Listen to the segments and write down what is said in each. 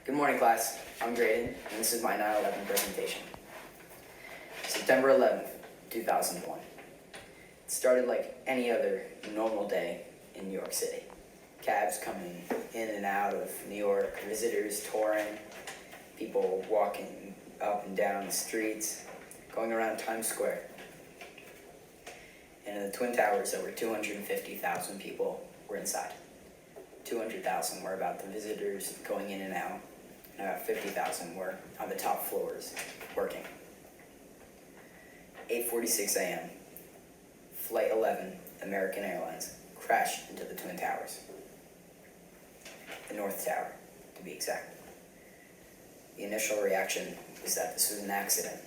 Good morning, class. I'm Graydon, and this is my 9/11 presentation. September 11th, 2001. It started like any other normal day in New York City. Cabs coming in and out of New York, visitors touring, people walking up and down the streets, going around Times Square. And in the Twin Towers, over 250,000 people were inside. 200,000 were about the visitors going in and out, and about 50,000 were on the top floors working. 8:46 a.m., Flight 11, American Airlines, crashed into the Twin Towers. The North Tower, to be exact. The initial reaction was that this was an accident,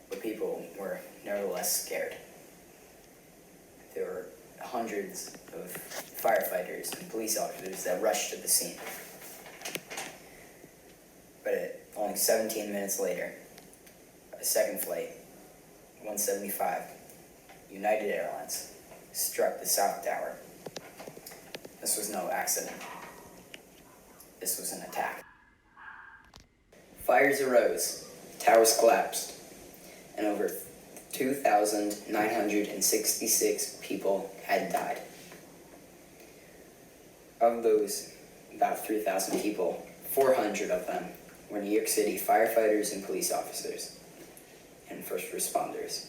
but people were nevertheless scared. There were hundreds of firefighters and police officers that rushed to the scene. But only 17 minutes later, a second flight, 175, United Airlines, struck the South Tower. This was no accident. This was an attack. Fires arose, towers collapsed, and over 2,966 people had died. Of those, about 3,000 people, 400 of them were New York City firefighters and police officers and first responders.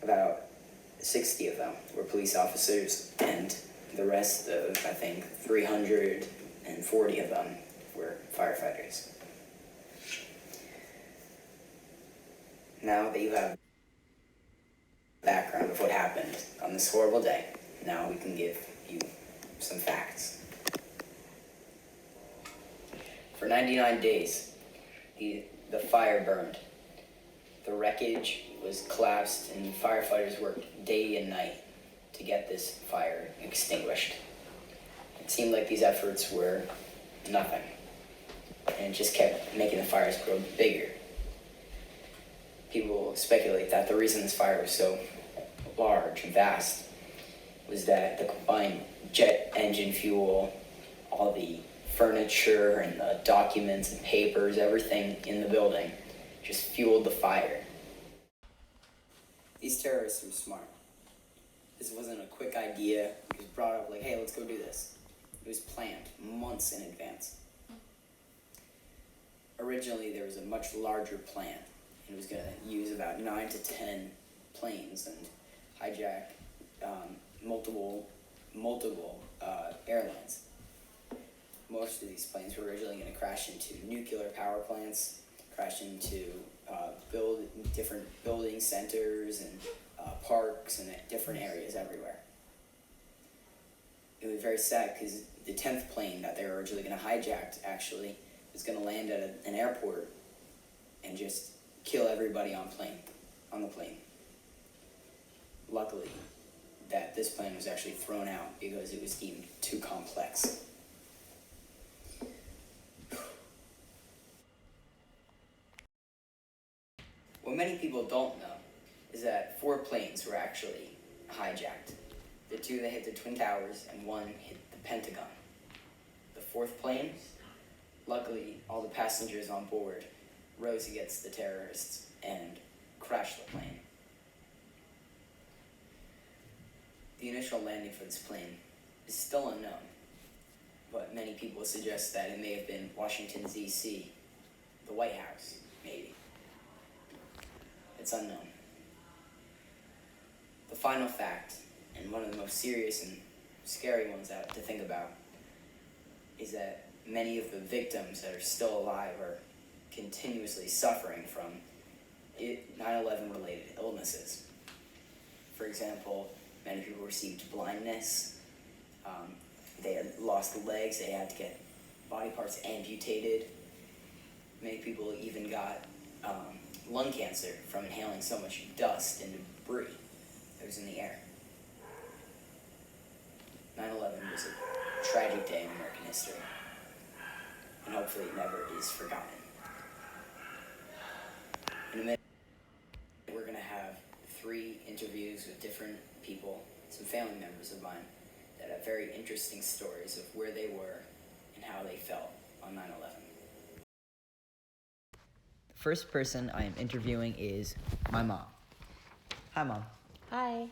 About 60 of them were police officers, and the rest of, I think, 340 of them were firefighters. Now that you have the background of what happened on this horrible day, now we can give you some facts. For 99 days, the fire burned. The wreckage was collapsed, and firefighters worked day and night to get this fire extinguished. It seemed like these efforts were nothing, and it just kept making the fires grow bigger. People speculate that the reason this fire was so large and vast was that the combined jet engine fuel, all the furniture and the documents and papers, everything in the building just fueled the fire. These terrorists were smart. This wasn't a quick idea. It was brought up like, hey, let's go do this. It was planned months in advance. Originally, there was a much larger plan. It was going to use about 9 to 10 planes and hijack multiple airlines. Most of these planes were originally going to crash into nuclear power plants, crash into different building centers and parks and different areas everywhere. It was very sad because the 10th plane that they were originally going to hijack actually was going to land at an airport and just kill everybody on the plane. Luckily, that this plane was actually thrown out because it was deemed too complex. What many people don't know is that 4 planes were actually hijacked. The 2 that hit the Twin Towers and 1 hit the Pentagon. The 4th plane, luckily all the passengers on board rose against the terrorists and crashed the plane. The initial landing for this plane is still unknown, but many people suggest that it may have been Washington, D.C., the White House, maybe. It's unknown. The final fact, and one of the most serious and scary ones to think about, is that many of the victims that are still alive are continuously suffering from 9/11 related illnesses. For example, many people received blindness, they had lost legs, they had to get body parts amputated. Many people even got lung cancer from inhaling so much dust and debris that was in the air. 9/11 was a tragic day in American history, and hopefully it never is forgotten. In a minute, we're going to have 3 interviews with different people, some family members of mine, that have very interesting stories of where they were and how they felt on 9/11. first person I am interviewing is my mom. Hi, Mom. Hi.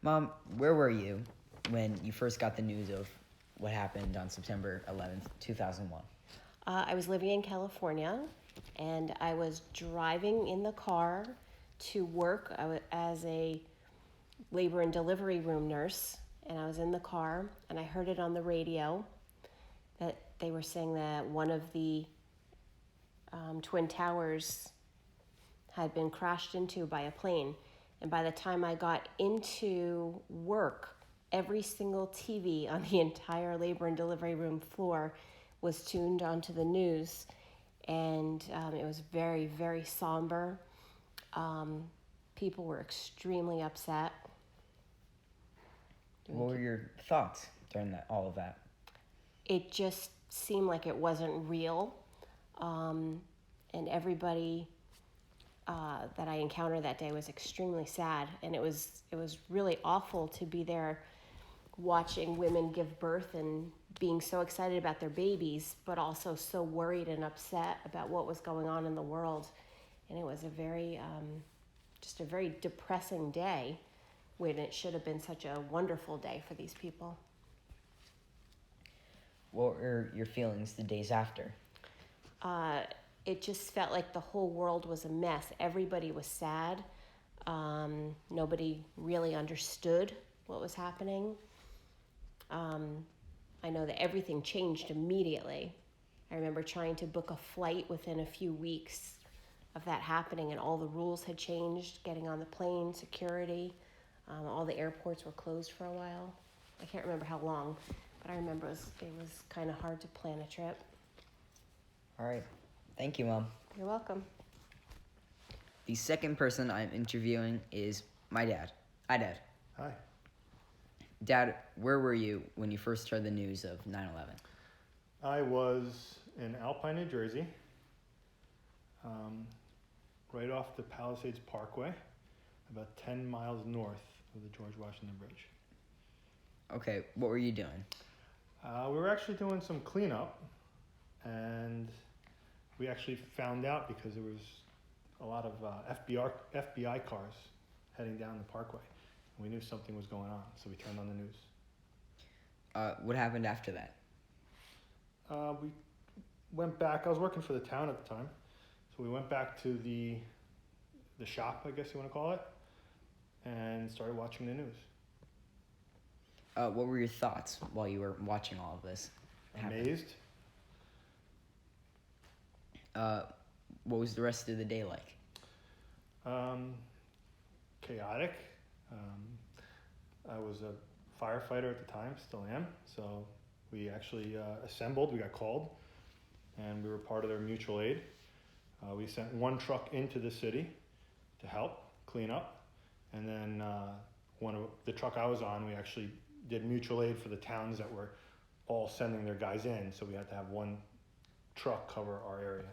Mom, where were you when you first got the news of what happened on September 11th, 2001? I was living in California, and I was driving in the car to work as a labor and delivery room nurse, and I was in the car, and I heard it on the radio that they were saying that one of the Twin Towers had been crashed into by a plane. And by the time I got into work, every single TV on the entire labor and delivery room floor was tuned onto the news. And it was very, very somber. People were extremely upset. What were your thoughts during all of that? It just seemed like it wasn't real. And everybody that I encountered that day was extremely sad, and it was really awful to be there watching women give birth and being so excited about their babies, but also so worried and upset about what was going on in the world. And it was a very just a very depressing day when it should have been such a wonderful day for these people. What were your feelings the days after? It just felt like the whole world was a mess. Everybody was sad. Nobody really understood what was happening. I know that everything changed immediately. I remember trying to book a flight within a few weeks of that happening, and all the rules had changed, getting on the plane, security. All the airports were closed for a while. I can't remember how long, but I remember it was kind of hard to plan a trip. All right. Thank you, Mom. You're welcome. The second person I'm interviewing is my dad. Hi, Dad. Hi. Dad, where were you when you first heard the news of 9/11? I was in Alpine, New Jersey, right off the Palisades Parkway, about 10 miles north of the George Washington Bridge. Okay, what were you doing? We were actually doing some cleanup, and we actually found out because there was a lot of FBI cars heading down the parkway. We knew something was going on, so we turned on the news. What happened after that? We went back. I was working for the town at the time, so we went back to the shop, I guess you want to call it, and started watching the news. What were your thoughts while you were watching all of this happen? Amazed. What was the rest of the day like? Chaotic. I was a firefighter at the time, still am, so we actually assembled, we got called, and we were part of their mutual aid. We sent one truck into the city to help clean up, and then the truck I was on, we actually did mutual aid for the towns that were all sending their guys in, so we had to have one truck cover our area.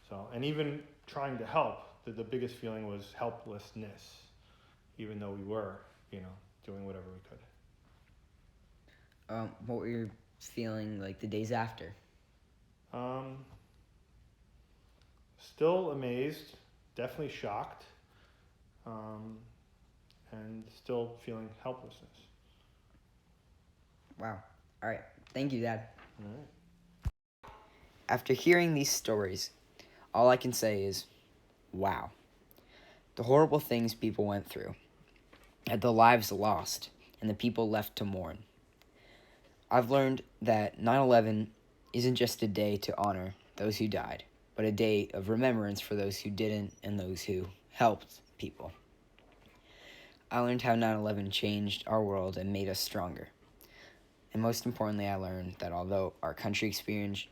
So, and even trying to help, the biggest feeling was helplessness, even though we were, doing whatever we could. What were you feeling like the days after? Still amazed, definitely shocked, and still feeling helplessness. Wow. All right. Thank you, Dad. All right. After hearing these stories, all I can say is, wow. The horrible things people went through, and the lives lost, and the people left to mourn. I've learned that 9/11 isn't just a day to honor those who died, but a day of remembrance for those who didn't and those who helped people. I learned how 9/11 changed our world and made us stronger. And most importantly, I learned that although our country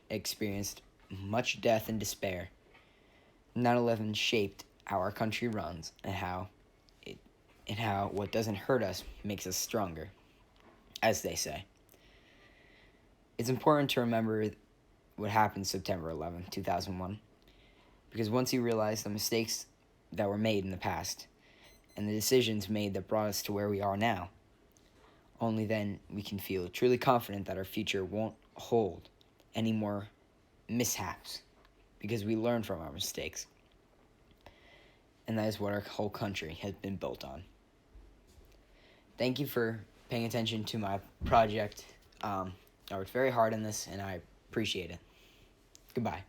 experienced much death and despair, 9/11 shaped how our country runs and how what doesn't hurt us makes us stronger, as they say. It's important to remember what happened September 11, 2001, because once you realize the mistakes that were made in the past and the decisions made that brought us to where we are now, only then we can feel truly confident that our future won't hold any more mishaps, because we learn from our mistakes. And that is what our whole country has been built on. Thank you for paying attention to my project. I worked very hard on this, and I appreciate it. Goodbye.